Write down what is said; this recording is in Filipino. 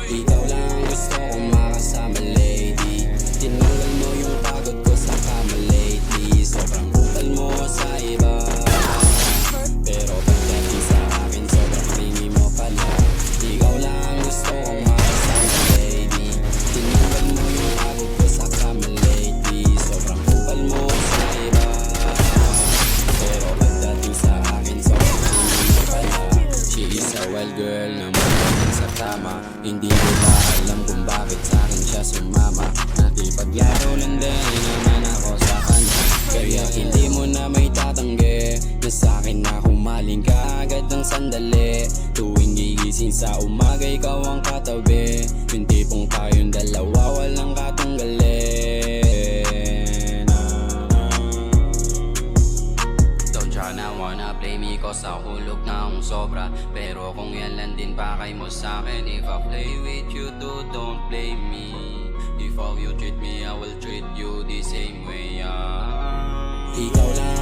Ikaw lang ang gusto kong makasama lady. Tinanggal mo yung pagod ko sa kama lately. Sobrang kupal mo sa iba, pero pagdating sa akin sobrang clingy mo pala. Ikaw lang ang gusto kong makasama lady. Tinanggal mo yung pagod ko sa kama lately. Sobrang kupal mo sa iba, pero pagdating sa akin sobrang clingy mo pala. She is a wild girl na magaling sa tama. Hindi ko ba alam kung bakit sa akin siya sumama. Nakipaglaro lang din naman ako sa kanya, kaya hindi mo na may tatanggi na sa akin na humaling ka agad ng sandali. Tuwing gigising sa umaga ikaw ang katabi. Yung tipong tayong dalawa walang katanggalin. Don't try na wanna play me cause nahulog na akong sobra. Pero kung yan lang din pakay mo sa'kin, if I play with you too, don't blame me. If how you treat me, I will treat you the same way. Ikaw lang